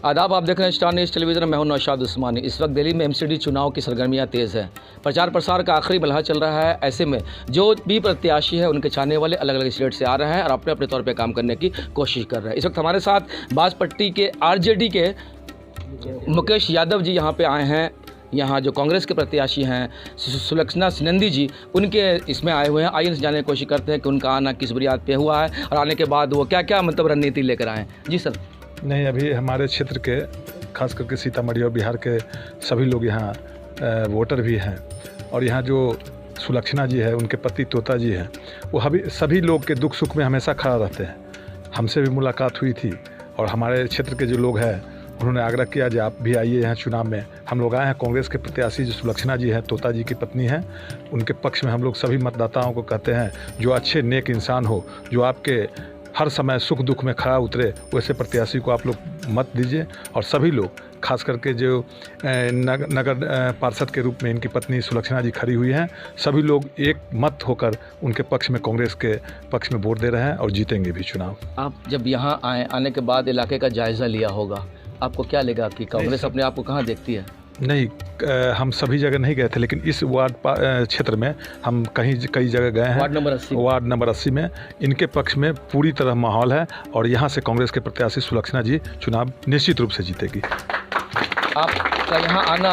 आदाब, आप देख रहे हैं स्टार न्यूज़ टेलीविज़न। मैं हूं नौशाद उस्मानी। इस वक्त दिल्ली में एमसीडी चुनाव की सरगर्मियां तेज़ हैं। प्रचार प्रसार का आखिरी बलहा चल रहा है। ऐसे में जो भी प्रत्याशी है उनके चाहने वाले अलग अलग स्टेट से आ रहे हैं और अपने अपने तौर पे काम करने की कोशिश कर रहे हैं। इस वक्त हमारे साथ बाजपट्टी के आरजेडी के मुकेश यादव जी यहाँ पर आए हैं। यहाँ जो कांग्रेस के प्रत्याशी हैं सुलक्षणा सिनंदी जी, उनके इसमें आए हुए हैं। आइए जानने की कोशिश करते हैं कि उनका आना किस बुनियाद पे हुआ है और आने के बाद वो क्या क्या मतलब रणनीति लेकर आए। जी सर। नहीं, अभी हमारे क्षेत्र के खास करके सीतामढ़ी और बिहार के सभी लोग यहाँ वोटर भी हैं और यहाँ जो सुलक्षणा जी है, उनके पति तोता जी हैं, वो सभी लोग के दुख सुख में हमेशा खड़ा रहते हैं। हमसे भी मुलाकात हुई थी और हमारे क्षेत्र के जो लोग हैं उन्होंने आग्रह किया कि आप भी आइए यहाँ चुनाव में। हम लोग आए हैं। कांग्रेस के प्रत्याशी जो सुलक्षणा जी हैं, तोता जी की पत्नी हैं, उनके पक्ष में हम लोग सभी मतदाताओं को कहते हैं जो अच्छे नेक इंसान हो, जो आपके हर समय सुख दुख में खड़ा उतरे, वैसे प्रत्याशी को आप लोग मत दीजिए। और सभी लोग, खास करके जो नगर पार्षद के रूप में इनकी पत्नी सुलक्षणा जी खड़ी हुई हैं, सभी लोग एक मत होकर उनके पक्ष में, कांग्रेस के पक्ष में वोट दे रहे हैं और जीतेंगे भी चुनाव। आप जब यहाँ आने के बाद इलाके का जायज़ा लिया होगा, आपको क्या लगा कि कांग्रेस अपने आप को कहाँ देखती है? नहीं, हम सभी जगह नहीं गए थे, लेकिन इस वार्ड क्षेत्र में हम कई जगह गए हैं। वार्ड नंबर 80 में इनके पक्ष में पूरी तरह माहौल है और यहाँ से कांग्रेस के प्रत्याशी सुलक्षणा जी चुनाव निश्चित रूप से जीतेगी। आपका यहाँ आना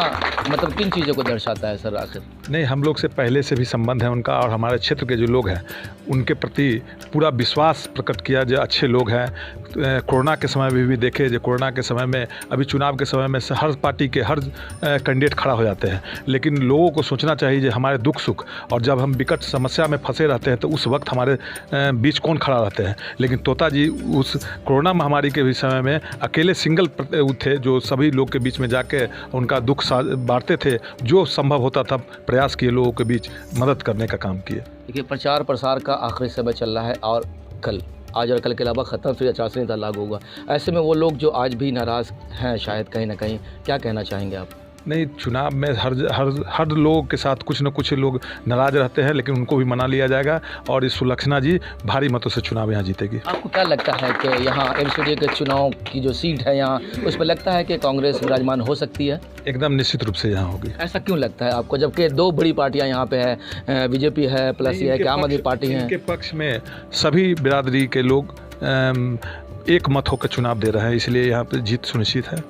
मतलब किन चीज़ों को दर्शाता है सर आखिर? नहीं, हम लोग से पहले से भी संबंध है उनका और हमारे क्षेत्र के जो लोग हैं उनके प्रति पूरा विश्वास प्रकट किया। जो अच्छे लोग हैं, कोरोना के समय में भी देखे, जो कोरोना के समय में, अभी चुनाव के समय में हर पार्टी के हर कैंडिडेट खड़ा हो जाते हैं, लेकिन लोगों को सोचना चाहिए जो हमारे दुख सुख और जब हम विकट समस्या में फंसे रहते हैं तो उस वक्त हमारे बीच कौन खड़ा रहते हैं। लेकिन तोता जी उस कोरोना महामारी के भी समय में अकेले सिंगल थे जो सभी लोग के बीच में जाके उनका दुख बांटते थे। जो संभव होता था प्रयास किए, लोगों के बीच मदद करने का काम किए। देखिए, प्रचार प्रसार का आखिरी समय चल रहा है और आज और कल के अलावा ख़त्म, फिर आचार संहिता लागू होगा। ऐसे में वो लोग जो आज भी नाराज़ हैं शायद कहीं ना कहीं, क्या कहना चाहेंगे आप? नहीं, चुनाव में हर लोगों के साथ कुछ न कुछ लोग नाराज़ रहते हैं, लेकिन उनको भी मना लिया जाएगा और इस सुलक्षणा जी भारी मतों से चुनाव यहाँ जीतेगी। आपको क्या लगता है कि यहाँ एमसीडी के चुनाव की जो सीट है यहाँ, उस पर लगता है कि कांग्रेस विराजमान हो सकती है? एकदम निश्चित रूप से यहाँ होगी। ऐसा क्यों लगता है आपको, जबकि दो बड़ी पार्टियाँ यहाँ पे है, बीजेपी है प्लस ये है कि आम आदमी पार्टी है? इनके पक्ष में सभी बिरादरी के लोग एक मत होकर चुनाव दे रहे हैं, इसलिए यहाँ पर जीत सुनिश्चित है।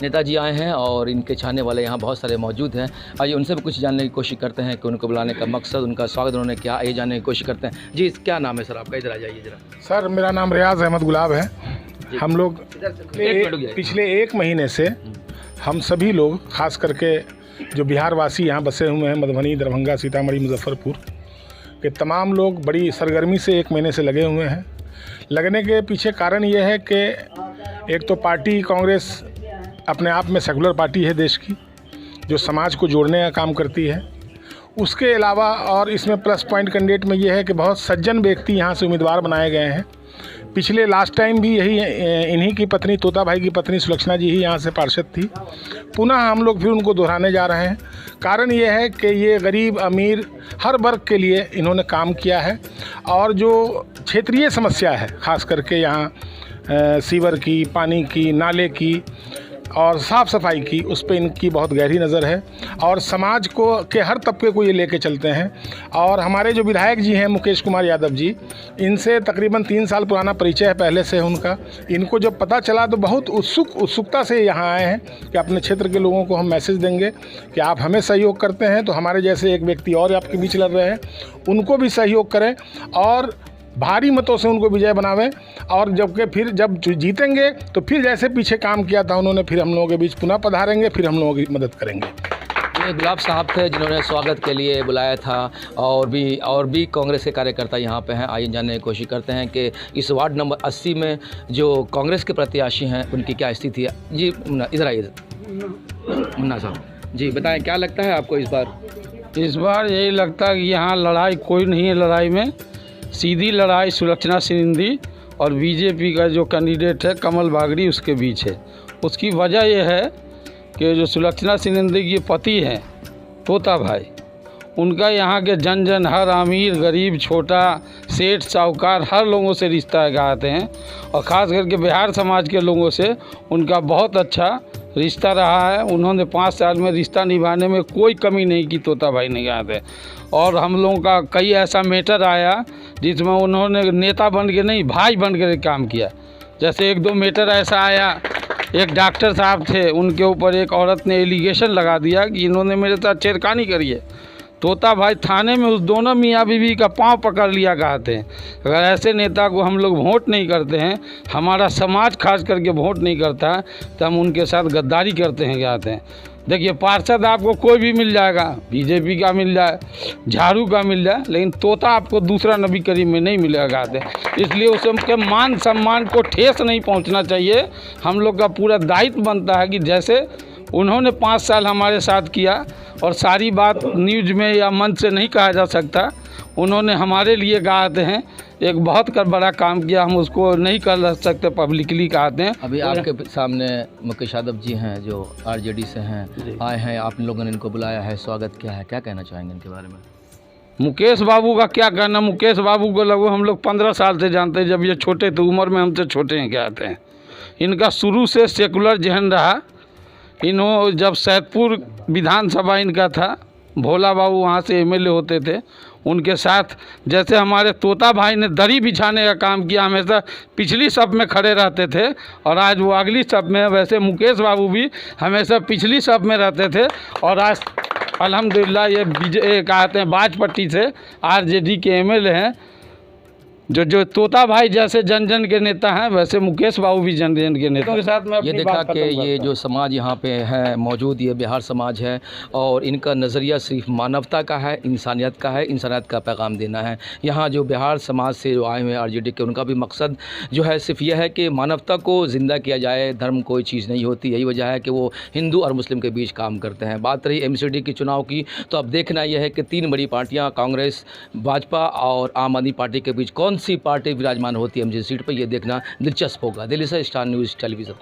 नेताजी आए हैं और इनके चाहने वाले यहाँ बहुत सारे मौजूद हैं। आइए उनसे भी कुछ जानने की कोशिश करते हैं कि उनको बुलाने का मकसद, उनका स्वागत उन्होंने क्या, ये जानने की कोशिश करते हैं। जी, क्या नाम है सर आपका? इधर आ जाइए जरा। सर, मेरा नाम रियाज अहमद गुलाब है। हम लोग पिछले 1 महीने से हम सभी लोग, खास करके जो बिहार वासी यहाँ बसे हुए हैं, मधुबनी, दरभंगा, सीतामढ़ी, मुजफ्फरपुर के तमाम लोग बड़ी सरगर्मी से 1 महीने से लगे हुए हैं। लगने के पीछे कारण ये है कि एक तो पार्टी कांग्रेस अपने आप में सेकुलर पार्टी है देश की, जो समाज को जोड़ने का काम करती है। उसके अलावा और इसमें प्लस पॉइंट कैंडिडेट में ये है कि बहुत सज्जन व्यक्ति यहाँ से उम्मीदवार बनाए गए हैं। पिछले लास्ट टाइम भी यही इन्हीं की पत्नी, तोता भाई की पत्नी सुलक्षणा जी ही यहाँ से पार्षद थी। पुनः हम लोग फिर उनको दोहराने जा रहे हैं। कारण ये है कि ये गरीब अमीर हर वर्ग के लिए इन्होंने काम किया है और जो क्षेत्रीय समस्या है, खास करके यहाँ सीवर की, पानी की, नाले की और साफ़ सफाई की, उस पर इनकी बहुत गहरी नज़र है और समाज को के हर तबके को ये लेके चलते हैं। और हमारे जो विधायक जी हैं मुकेश कुमार यादव जी, इनसे तकरीबन 3 साल पुराना परिचय है पहले से उनका। इनको जब पता चला तो बहुत उत्सुकता से यहाँ आए हैं कि अपने क्षेत्र के लोगों को हम मैसेज देंगे कि आप हमें सहयोग करते हैं तो हमारे जैसे एक व्यक्ति और आपके बीच लड़ रहे हैं, उनको भी सहयोग करें और भारी मतों से उनको विजय बनावें। और फिर जब जीतेंगे तो फिर जैसे पीछे काम किया था उन्होंने, फिर हम लोगों के बीच पुनः पधारेंगे, फिर हम लोगों की मदद करेंगे। ये गुलाब साहब थे जिन्होंने स्वागत के लिए बुलाया था और भी कांग्रेस के कार्यकर्ता यहाँ पे हैं। आइए जानने की कोशिश करते हैं कि इस वार्ड नंबर 80 में जो कांग्रेस के प्रत्याशी हैं उनकी क्या स्थिति है। जी इधर आइए मुन्ना साहब। जी बताएं, क्या लगता है आपको इस बार? इस बार यही लगता है कि यहाँ लड़ाई कोई नहीं है। लड़ाई में सीधी लड़ाई सुलक्षणा सिनंदी और बीजेपी का जो कैंडिडेट है कमल बागड़ी उसके बीच है। उसकी वजह यह है कि जो सुलक्षणा सिनंदी के पति हैं तोता भाई, उनका यहाँ के जन हर अमीर गरीब छोटा सेठ साहूकार हर लोगों से रिश्ता लगाते हैं और ख़ास करके बिहार समाज के लोगों से उनका बहुत अच्छा रिश्ता रहा है। उन्होंने 5 साल में रिश्ता निभाने में कोई कमी नहीं की तोता भाई निगाहते। और हम लोगों का कई ऐसा मैटर आया जिसमें उन्होंने नेता बन के नहीं, भाई बन के काम किया। जैसे 1-2 मैटर ऐसा आया, एक डॉक्टर साहब थे, उनके ऊपर एक औरत ने एलिगेशन लगा दिया कि इन्होंने मेरे साथ छेड़खानी करी है। तोता भाई थाने में उस दोनों मियाँ बीवी का पांव पकड़ लिया कहते हैं। अगर ऐसे नेता को हम लोग वोट नहीं करते हैं, हमारा समाज खास करके वोट नहीं करता है, तो हम उनके साथ गद्दारी करते हैं कहते हैं। देखिए, पार्षद आपको कोई भी मिल जाएगा, बीजेपी का मिल जाए, झाड़ू का मिल जाए, लेकिन तोता आपको दूसरा नबी करीम में नहीं मिलेगा कहते हैं। इसलिए उसके मान सम्मान को ठेस नहीं पहुंचना चाहिए। हम लोग का पूरा दायित्व बनता है कि जैसे उन्होंने 5 साल हमारे साथ किया, और सारी बात न्यूज़ में या मंच से नहीं कहा जा सकता, उन्होंने हमारे लिए कहते हैं एक बहुत बड़ा काम किया, हम उसको नहीं कर सकते, पब्लिकली कहते हैं। अभी आपके सामने मुकेश यादव जी हैं जो आरजेडी से हैं, आए हैं, आप लोगों ने इनको बुलाया है, स्वागत किया है, क्या कहना चाहेंगे इनके बारे में? मुकेश बाबू का क्या कहना, मुकेश बाबू को लगभग हम लोग 15 साल से जानते हैं। जब ये छोटे थे, उम्र में हमसे छोटे हैं कहते हैं। इनका शुरू से सेकुलर जहन रहा। इन्हों जब सैदपुर विधानसभा इनका था, भोला बाबू वहाँ से एमएलए होते थे, उनके साथ जैसे हमारे तोता भाई ने दरी बिछाने का काम किया, हमेशा पिछली सप में खड़े रहते थे और आज वो अगली सप में, वैसे मुकेश बाबू भी हमेशा पिछली सप में रहते थे। और आज अल्हम्दुलिल्लाह ये कहते हैं बाजपट्टी से आरजेडी के एमएलए हैं। जो तोता भाई जैसे जन जन के नेता हैं, वैसे मुकेश बाबू भी जन जन के नेता के साथ में ये देखा कि ये जो समाज यहाँ पे है मौजूद, ये बिहार समाज है और इनका नज़रिया सिर्फ मानवता का है, इंसानियत का है, इंसानियत का पैगाम देना है। यहाँ जो बिहार समाज से जो आए हुए हैं आरजेडी के, उनका भी मकसद जो है सिर्फ यह है कि मानवता को ज़िंदा किया जाए। धर्म कोई चीज़ नहीं होती, यही वजह है कि वो हिंदू और मुस्लिम के बीच काम करते हैं। बात रही एमसीडी के चुनाव की, तो अब देखना यह है कि 3 बड़ी पार्टियाँ कांग्रेस, भाजपा और आम आदमी पार्टी के बीच कौन सी पार्टी विराजमान होती है एमसीडी सीट पर, यह देखना दिलचस्प होगा। दिल्ली से स्टार न्यूज़ टेलीविज़न।